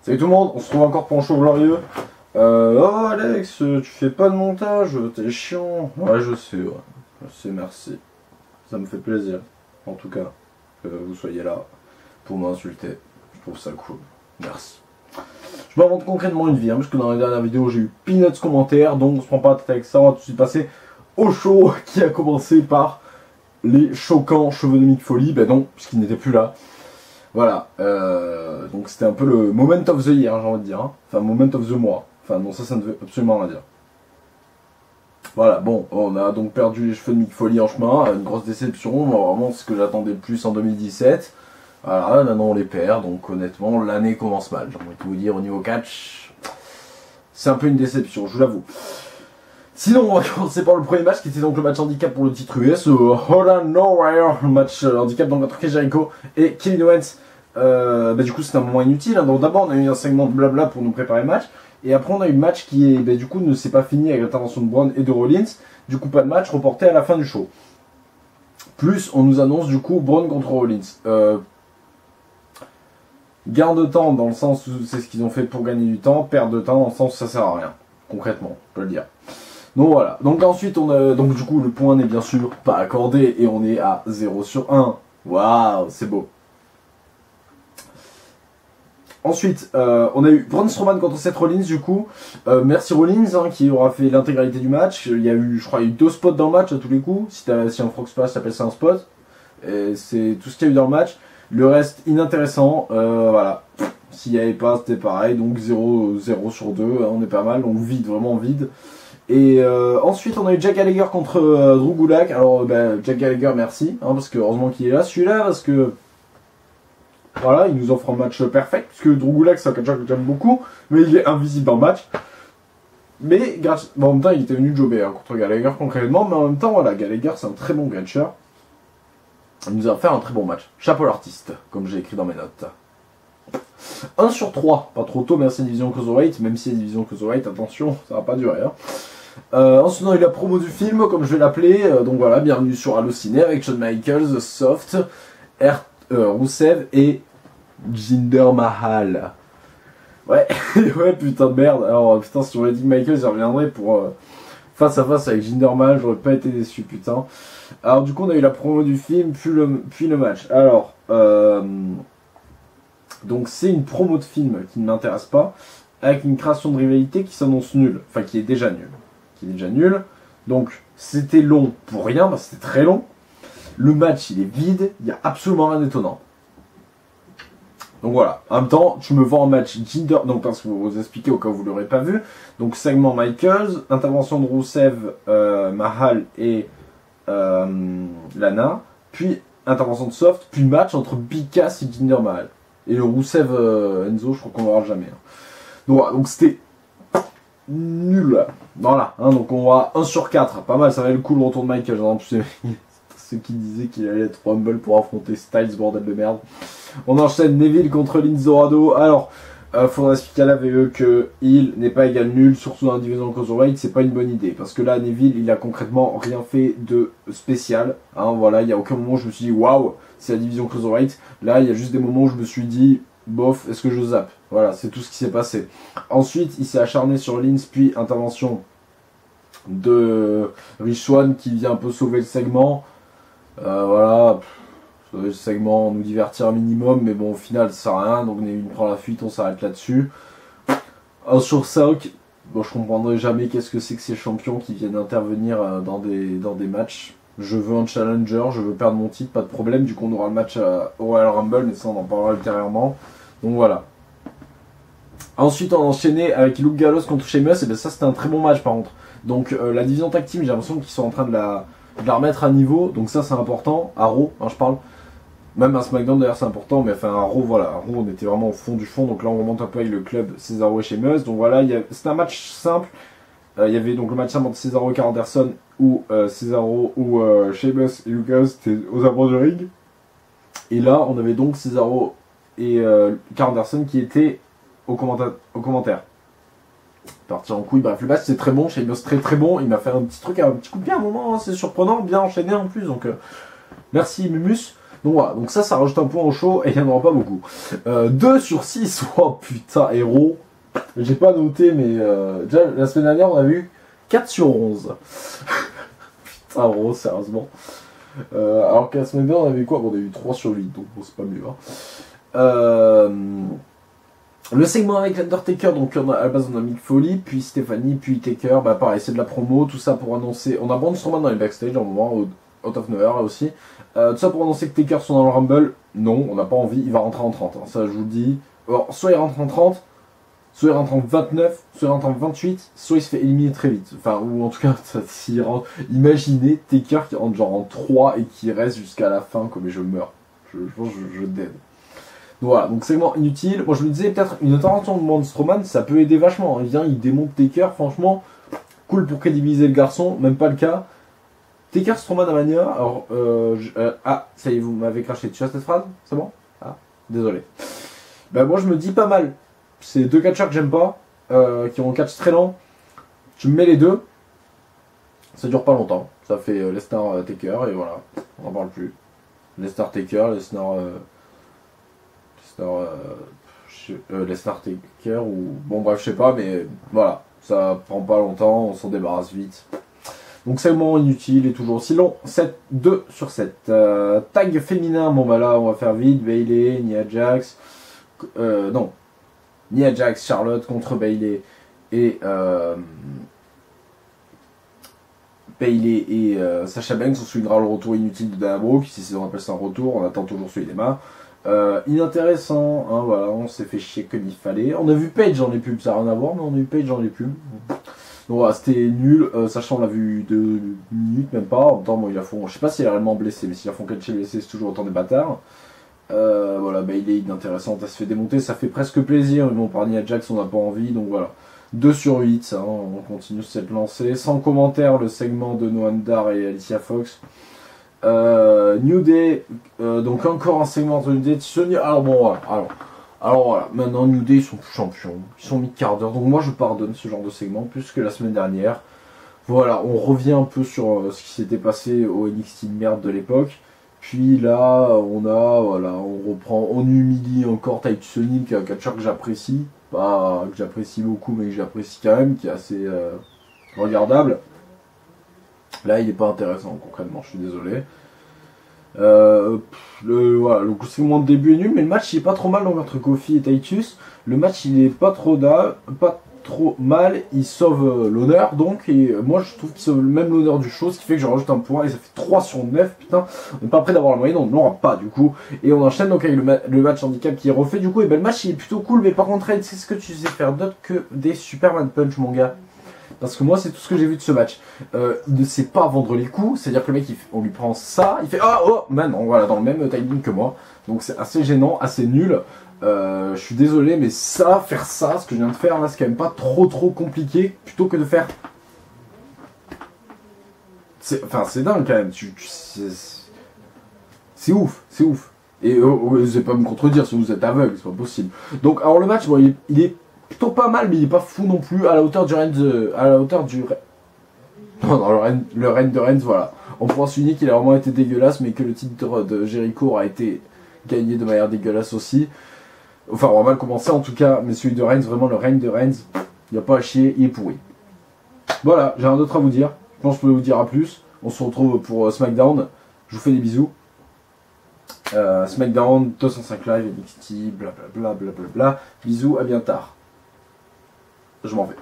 Salut tout le monde, on se retrouve encore pour un show glorieux. Oh Alex, tu fais pas de montage, t'es chiant. Ouais, je sais, merci. Ça me fait plaisir, en tout cas, que vous soyez là pour m'insulter. Je trouve ça cool. Merci. Je m'invente concrètement une vie, parce que dans la dernière vidéo j'ai eu peanuts commentaires, donc on se prend pas la tête avec ça, on va tout de suite passer au show qui a commencé par les choquants cheveux de Mick Foley. Ben non, puisqu'il n'était plus là. Voilà, donc c'était un peu le moment of the year, j'ai envie de dire. Hein. Enfin, moment of the mois. Enfin, non, ça ne veut absolument rien dire. Voilà, bon, on a donc perdu les cheveux de Mick Foley en chemin, une grosse déception, vraiment ce que j'attendais le plus en 2017. Voilà, maintenant on les perd, donc honnêtement, l'année commence mal. J'ai envie de vous dire, au niveau catch, c'est un peu une déception, je vous l'avoue. Sinon, on va commencer par le premier match qui était donc le match handicap pour le titre US, Holland Nowhere, le match handicap donc entre Chris Jericho et Kevin Owens. Du coup, c'était un moment inutile. Hein. Donc, d'abord, on a eu un segment de blabla pour nous préparer le match, et après, on a eu le match qui est, du coup, ne s'est pas fini avec l'intervention de Braun et de Rollins. Du coup, pas de match reporté à la fin du show. Plus, on nous annonce du coup Braun contre Rollins. Gain de temps dans le sens où c'est ce qu'ils ont fait pour gagner du temps, perte de temps dans le sens où ça sert à rien. Concrètement, je peux le dire. Donc voilà, donc ensuite on a, donc du coup le point n'est bien sûr pas accordé et on est à 0 sur 1. Waouh, c'est beau. Ensuite, on a eu Braun Strowman contre Seth Rollins du coup. Merci Rollins hein, qui aura fait l'intégralité du match. Il y a eu, je crois, il y a eu 2 spots dans le match à tous les coups. Si un frog splash, t'appelles ça un spot. C'est tout ce qu'il y a eu dans le match. Le reste inintéressant, voilà. S'il n'y avait pas, c'était pareil. Donc 0 sur 2, on est pas mal. On vide, vraiment vide. Et ensuite on a eu Jack Gallagher contre Drew Gulak. Alors Jack Gallagher merci, hein, parce que heureusement qu'il est là, celui-là, parce que voilà, il nous offre un match perfect, puisque Drew Gulak c'est un catcheur que j'aime beaucoup, mais il est invisible dans le match. Mais en même temps il était venu jobber hein, contre Gallagher concrètement, mais en même temps voilà, Gallagher c'est un très bon catcheur. Il nous a fait un très bon match. Chapeau l'artiste, comme j'ai écrit dans mes notes. 1 sur 3, pas trop tôt, merci Division Cruiserweight, même si la Division Cruiserweight, attention, ça va pas durer. Hein. Ensuite on a eu la promo du film, comme je vais l'appeler, donc voilà, bienvenue sur Allociné avec Shawn Michaels, Soft, Rusev et Jinder Mahal. Ouais, ouais putain de merde, alors putain si on avait dit que Michaels il reviendrait pour face à face avec Jinder Mahal, j'aurais pas été déçu putain. Alors du coup on a eu la promo du film, puis le match. Alors, donc c'est une promo de film qui ne m'intéresse pas, avec une création de rivalité qui s'annonce nulle, enfin qui est déjà nulle. Donc c'était long pour rien, parce que c'était très long. Le match il est vide, il n'y a absolument rien d'étonnant. Donc voilà, en même temps tu me vends un match Jinder, donc parce que vous expliquer au cas où vous ne l'aurez pas vu. Donc segment Michaels, intervention de Rusev, Mahal et Lana, puis intervention de Soft, puis match entre Big Cass et Jinder Mahal. Et le Rusev Enzo, je crois qu'on l'aura jamais. Hein. Donc voilà, donc c'était nul. Voilà, hein, donc on va 1 sur 4. Pas mal, ça valait le coup le retour de Michael. En plus, ceux qui disaient qu'il allait être Rumble pour affronter Styles, bordel de merde. On enchaîne Neville contre Lince Dorado. Alors, faudra expliquer à la VE que il n'est pas égal nul, surtout dans la division Cruiserweight, c'est pas une bonne idée. Parce que là, Neville, il a concrètement rien fait de spécial. Hein, voilà, il n'y a aucun moment où je me suis dit waouh, c'est la division Cruiserweight. Là, il y a juste des moments où je me suis dit bof, est-ce que je zappe? Voilà, c'est tout ce qui s'est passé. Ensuite, il s'est acharné sur Lince, puis intervention de Rich Swann qui vient un peu sauver le segment. Voilà, sauver le segment, nous divertir un minimum, mais bon, au final, ça sert à rien. Donc, Neville prend la fuite, on s'arrête là-dessus. 1 sur 5, bon, je comprendrai jamais qu'est-ce que c'est que ces champions qui viennent intervenir dans des matchs. Je veux un challenger, je veux perdre mon titre, pas de problème. Du coup, on aura le match au Royal Rumble, mais ça, on en parlera ultérieurement. Donc voilà. Ensuite, on a enchaîné avec Luke Gallows contre Sheamus, et bien ça, c'était un très bon match par contre. Donc, la division tag team, j'ai l'impression qu'ils sont en train de la remettre à niveau, donc ça, c'est important. À Raw, hein, je parle. Même à SmackDown d'ailleurs, c'est important, mais enfin, à Raw, voilà. À Raw, on était vraiment au fond du fond, donc là, on remonte un peu avec le club Cesaro et Sheamus. Donc voilà, c'était un match simple. Il y avait donc le match simple entre Cesaro et Karl Anderson, où Cesaro ou Sheamus et Luke Gallows étaient aux abords du ring. Et là, on avait donc Cesaro et Karl Anderson qui étaient au commentaire. Parti en couille, bref, le match c'est très bon, Sheamus très très bon, il m'a fait un petit truc, un petit coup de pied à un moment, hein, c'est surprenant, bien enchaîné en plus, donc merci Mumus. Donc voilà, donc ça rajoute un point au show et il n'y en aura pas beaucoup. 2 sur 6, oh putain, héros. J'ai pas noté, mais déjà la semaine dernière on a vu 4 sur 11. Putain, héros, sérieusement. Alors que la semaine dernière on avait quoi? Bon, on a eu 3 sur 8, donc bon, c'est pas mieux. Le segment avec l'Undertaker, donc à la base on a Mick Foley, puis Stephanie, puis Taker, bah pareil, c'est de la promo, tout ça pour annoncer. On a Braun Strowman dans les backstage, en moment, out of nowhere là aussi. Tout ça pour annoncer que Taker sont dans le Rumble. Non, on n'a pas envie, il va rentrer en 30, hein, ça je vous le dis. Alors, soit il rentre en 30, soit il rentre en 29, soit il rentre en 28, soit il se fait éliminer très vite. Enfin, ou en tout cas, s'il rentre. Imaginez Taker qui rentre genre en 3 et qui reste jusqu'à la fin, comme je meurs. Je pense que je dead. Donc voilà, donc segment inutile. Moi je me disais peut-être une intervention de Braun Strowman, ça peut aider vachement. Il vient, il démonte Taker, franchement, cool pour crédibiliser le garçon, même pas le cas. Taker Strowman à Mania, alors ah, ça y est, vous m'avez craché dessus à cette phrase, c'est bon? Ah, désolé. Ben moi je me dis pas mal. C'est 2 catcheurs que j'aime pas, qui ont un catch très lent. Je me mets les deux, ça dure pas longtemps. Ça fait Lesnar Taker et voilà, on n'en parle plus. Lesnar Taker, Lesnar Taker ou bon bref je sais pas, mais voilà, ça prend pas longtemps, on s'en débarrasse vite. Donc segment inutile et toujours aussi long. 2 sur 7. Tag féminin, bon bah là on va faire vite. Bayley, Nia Jax, non, Nia Jax, Charlotte contre Bayley et Sasha Banks. On suivra le retour inutile de Dana Brooke, si on appelle ça un retour, on attend toujours celui d'Emma. Inintéressant, hein, voilà, on s'est fait chier comme il fallait. On a vu Paige dans les pubs, ça n'a rien à voir, mais on a eu Paige dans les pubs. Donc voilà, c'était nul, sachant on l'a vu 2 minutes, même pas. En même temps, bon, ils la font, je sais pas s'il est réellement blessé, mais s'ils la font catcher blessé, c'est toujours autant des bâtards. Voilà, Bayley inintéressante, elle se fait démonter, ça fait presque plaisir, mais bon, par Nia Jax, on n'a pas envie, donc voilà. 2 sur 8, hein, on continue cette lancée. Sans commentaire, le segment de Noam Dar et Alicia Fox. New Day, donc encore un segment de New Day. Alors bon, voilà, alors voilà, maintenant New Day ils sont plus champions, ils sont mis quart d'heure, donc moi je pardonne ce genre de segment plus que la semaine dernière. Voilà, on revient un peu sur ce qui s'était passé au NXT de merde de l'époque. Puis là, on reprend, on humilie encore Titus O'Neil, qui est un catcheur que j'apprécie, pas que j'apprécie beaucoup, mais que j'apprécie quand même, qui est assez regardable. Là, il n'est pas intéressant, concrètement, je suis désolé. Voilà, le segment de début est nul, mais le match il est pas trop mal entre Kofi et Titus. Le match il est pas trop mal, il sauve l'honneur donc, et moi je trouve qu'il sauve même l'honneur du show, ce qui fait que je rajoute un point et ça fait 3 sur 9, putain, on n'est pas prêt d'avoir la moyenne, on ne l'aura pas du coup. Et on enchaîne donc avec le match handicap qui est refait du coup, et ben le match il est plutôt cool, mais par contre, c'est ce que tu sais faire d'autre que des Superman Punch, mon gars. Parce que moi, c'est tout ce que j'ai vu de ce match. Il ne sait pas vendre les coups, c'est-à-dire que le mec, on lui prend ça, il fait ah oh, man, voilà, dans le même timing que moi. Donc c'est assez gênant, assez nul. Je suis désolé, mais faire ça, ce que je viens de faire là, c'est quand même pas trop compliqué, plutôt que de faire. C'est dingue quand même. C'est ouf, c'est ouf. Et vous n'allez pas me contredire si vous êtes aveugle, c'est pas possible. Donc, alors le match, bon, il est plutôt pas mal, mais il est pas fou non plus, à la hauteur du Reigns le Reigns de Reigns, voilà. On pourra souligner qu'il a vraiment été dégueulasse, mais que le titre de Jericho aura été gagné de manière dégueulasse aussi. Enfin, on va mal commencer en tout cas, mais celui de Reigns, vraiment le Reigns de Reigns, il n'y a pas à chier, il est pourri. Voilà, j'ai rien d'autre à vous dire. Je pense que je peux vous dire à plus. On se retrouve pour SmackDown. Je vous fais des bisous. SmackDown, 205 Live, NXT, blablabla. Bisous, à bien tard. Je m'en vais.